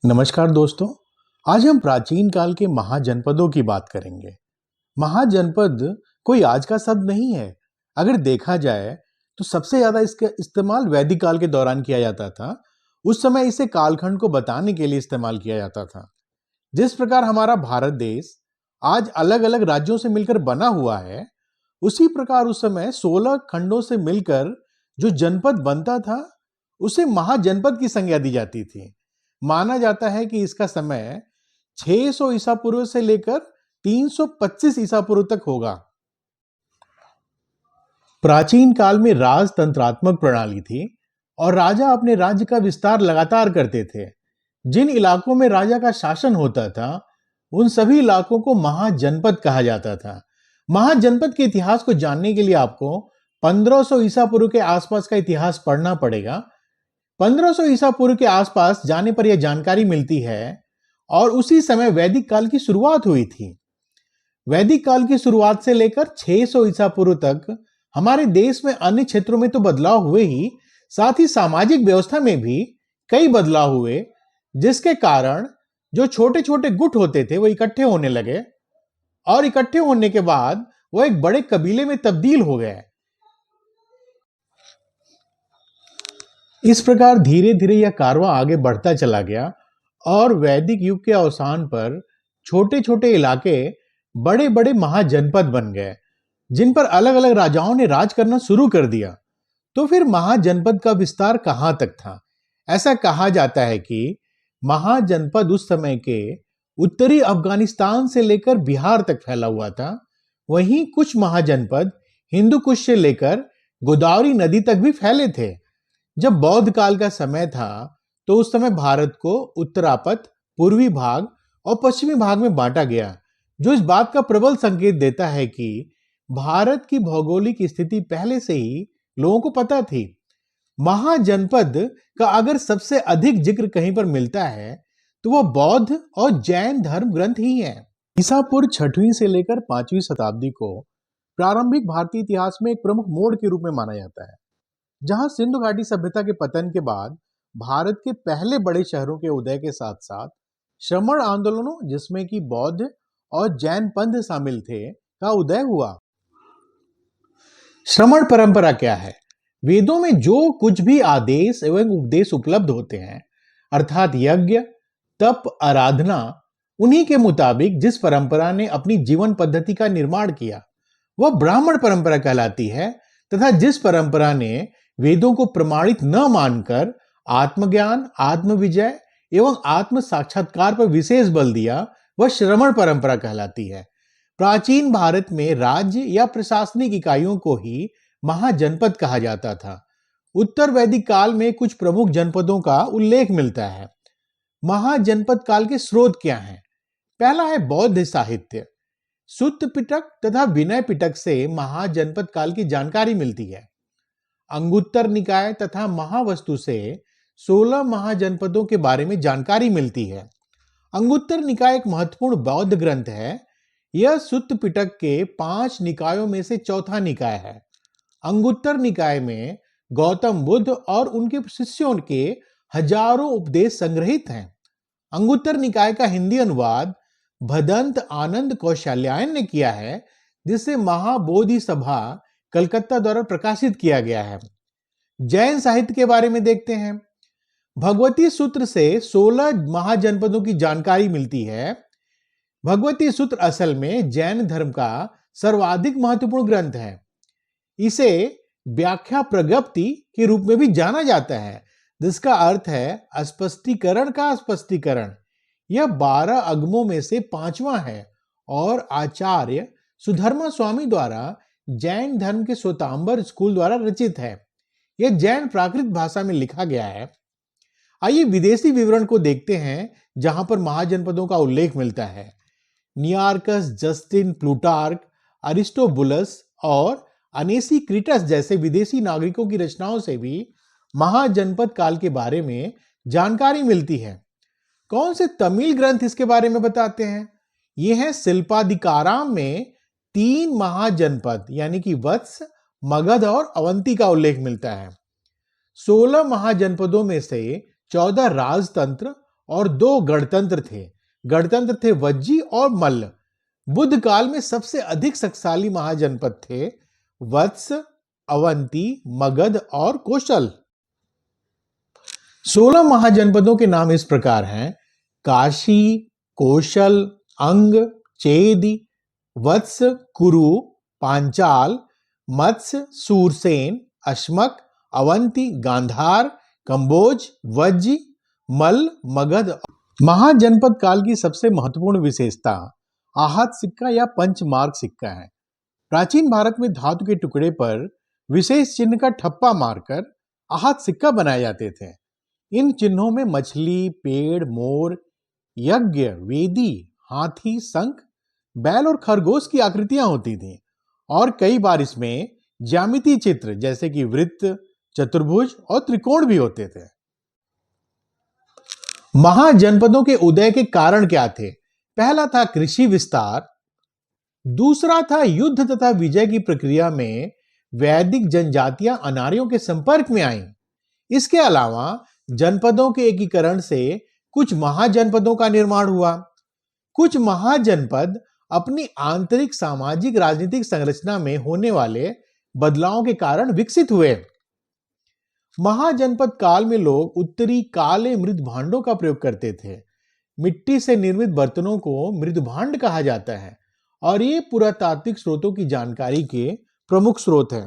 नमस्कार दोस्तों। आज हम प्राचीन काल के महाजनपदों की बात करेंगे। महाजनपद कोई आज का शब्द नहीं है। अगर देखा जाए तो सबसे ज्यादा इसका इस्तेमाल वैदिक काल के दौरान किया जाता था। उस समय इसे कालखंड को बताने के लिए इस्तेमाल किया जाता था। जिस प्रकार हमारा भारत देश आज अलग अलग राज्यों से मिलकर बना हुआ है, उसी प्रकार उस समय 16 खंडों से मिलकर जो जनपद बनता था उसे महाजनपद की संज्ञा दी जाती थी। माना जाता है कि इसका समय 600 ईसा पूर्व से लेकर 325 ईसा पूर्व तक होगा। प्राचीन काल में राजतंत्रात्मक प्रणाली थी और राजा अपने राज्य का विस्तार लगातार करते थे। जिन इलाकों में राजा का शासन होता था उन सभी इलाकों को महाजनपद कहा जाता था। महाजनपद के इतिहास को जानने के लिए आपको 1500 ईसा पूर्व के आसपास का इतिहास पढ़ना पड़ेगा। 1500 ईसा पूर्व के आसपास जाने पर यह जानकारी मिलती है और उसी समय वैदिक काल की शुरुआत हुई थी। वैदिक काल की शुरुआत से लेकर 600 ईसा पूर्व तक हमारे देश में अन्य क्षेत्रों में तो बदलाव हुए ही, साथ ही सामाजिक व्यवस्था में भी कई बदलाव हुए, जिसके कारण जो छोटे छोटे गुट होते थे वो इकट्ठे होने लगे और इकट्ठे होने के बाद वो एक बड़े कबीले में तब्दील हो गए। इस प्रकार धीरे धीरे यह कारवां आगे बढ़ता चला गया और वैदिक युग के अवसान पर छोटे छोटे इलाके बड़े बड़े महाजनपद बन गए, जिन पर अलग अलग राजाओं ने राज करना शुरू कर दिया। तो फिर महाजनपद का विस्तार कहां तक था? ऐसा कहा जाता है कि महाजनपद उस समय के उत्तरी अफगानिस्तान से लेकर बिहार तक फैला हुआ था। वहीं कुछ महाजनपद हिंदू कुश से लेकर गोदावरी नदी तक भी फैले थे। जब बौद्ध काल का समय था तो उस समय भारत को उत्तरापथ, पूर्वी भाग और पश्चिमी भाग में बांटा गया, जो इस बात का प्रबल संकेत देता है कि भारत की भौगोलिक स्थिति पहले से ही लोगों को पता थी। महाजनपद का अगर सबसे अधिक जिक्र कहीं पर मिलता है तो वह बौद्ध और जैन धर्म ग्रंथ ही है। ईसा पूर्व 6वीं से लेकर 5वीं शताब्दी को प्रारंभिक भारतीय इतिहास में एक प्रमुख मोड़ के रूप में माना जाता है, जहां सिंधु घाटी सभ्यता के पतन के बाद भारत के पहले बड़े शहरों के उदय के साथ साथ श्रमण आंदोलनों, जिसमें कि बौद्ध और जैन पंथ शामिल थे, का उदय हुआ। श्रमण परंपरा क्या है? वेदों में जो कुछ भी आदेश एवं उपदेश उपलब्ध होते हैं, अर्थात यज्ञ, तप, आराधना, उन्हीं के मुताबिक जिस परंपरा ने अपनी जीवन पद्धति का निर्माण किया वह ब्राह्मण परंपरा कहलाती है, तथा जिस परंपरा ने वेदों को प्रमाणित न मानकर आत्मज्ञान, आत्मविजय एवं आत्म साक्षात्कार पर विशेष बल दिया वह श्रमण परंपरा कहलाती है। प्राचीन भारत में राज्य या प्रशासनिक इकाइयों को ही महाजनपद कहा जाता था। उत्तर वैदिक काल में कुछ प्रमुख जनपदों का उल्लेख मिलता है। महाजनपद काल के स्रोत क्या हैं? पहला है बौद्ध साहित्य। सुत्त पिटक तथा विनय पिटक से महाजनपद काल की जानकारी मिलती है। अंगुत्तर निकाय तथा महावस्तु से 16 महाजनपदों के बारे में जानकारी मिलती है। अंगुत्तर निकाय एक महत्वपूर्ण बौद्ध ग्रंथ है। यह सुत्त पिटक के 5 निकायों में से चौथा निकाय है। अंगुत्तर निकाय में गौतम बुद्ध और उनके शिष्यों के हजारों उपदेश संग्रहित हैं। अंगुत्तर निकाय का हिंदी अनुवाद भदंत आनंद कौशल्यायन ने किया है, जिसे महाबोधि सभा कलकत्ता द्वारा प्रकाशित किया गया है। जैन साहित्य के बारे में देखते हैं। भगवती सूत्र से 16 महाजनपदों की जानकारी मिलती है। भगवती सूत्र असल में जैन धर्म का सर्वाधिक महत्वपूर्ण ग्रंथ है। इसे व्याख्या प्रज्ञप्ति के रूप में भी जाना जाता है, जिसका अर्थ है स्पष्टीकरण का स्पष्टीकरण। यह 12 अगमों में से 5वां है और आचार्य सुधर्मा स्वामी द्वारा जैन धर्म के श्वेतांबर स्कूल द्वारा रचित है। यह जैन प्राकृत भाषा में लिखा गया है। आइए विदेशी विवरण को देखते हैं, जहां पर महाजनपदों का उल्लेख मिलता है। नियार्कस, जस्टिन, प्लूटार्क, अरिस्टोबुलस और अनेसीक्रिटस जैसे विदेशी नागरिकों की रचनाओं से भी महाजनपद काल के बारे में जानकारी मिलती है। कौन से तमिल ग्रंथ इसके बारे में बताते हैं? ये हैं शिल्पाधिकाराम में 3 महाजनपद यानी कि वत्स, मगध और अवंती का उल्लेख मिलता है। 16 महाजनपदों में से 14 राजतंत्र और 2 गणतंत्र थे। गणतंत्र थे वज्जी और मल्ल। बुद्ध काल में सबसे अधिक शक्तिशाली महाजनपद थे वत्स, अवंती, मगध और कोशल। 16 महाजनपदों के नाम इस प्रकार हैं: काशी, कोशल, अंग, चेदी, वत्स, कुरु, पांचाल, मत्स्य, सूरसेन, अश्मक, अवंती, गांधार, कंबोज, वज्जी, मल्ल, मगध। महाजनपद काल की सबसे महत्वपूर्ण विशेषता आहत सिक्का या पंचमार्क सिक्का है। प्राचीन भारत में धातु के टुकड़े पर विशेष चिन्ह का ठप्पा मारकर आहत सिक्का बनाए जाते थे। इन चिन्हों में मछली, पेड़, मोर, यज्ञ, वेदी, हाथी, शंख, बैल और खरगोश की आकृतियां होती थीं और कई बार इसमें ज्यामितीय चित्र जैसे कि वृत्त, चतुर्भुज और त्रिकोण भी होते थे। महाजनपदों के उदय के कारण क्या थे? पहला था कृषि विस्तार, दूसरा था युद्ध तथा विजय की प्रक्रिया में वैदिक जनजातियां अनार्यों के संपर्क में आईं। इसके अलावा जनपदों के एकीकरण से कुछ महाजनपदों का निर्माण हुआ। कुछ महाजनपद अपनी आंतरिक सामाजिक राजनीतिक संरचना में होने वाले बदलावों के कारण विकसित हुए। महाजनपद काल में लोग उत्तरी काले मृद भांडों का प्रयोग करते थे। मिट्टी से निर्मित बर्तनों को मृद भांड कहा जाता है और ये पुरातात्विक स्रोतों की जानकारी के प्रमुख स्रोत हैं।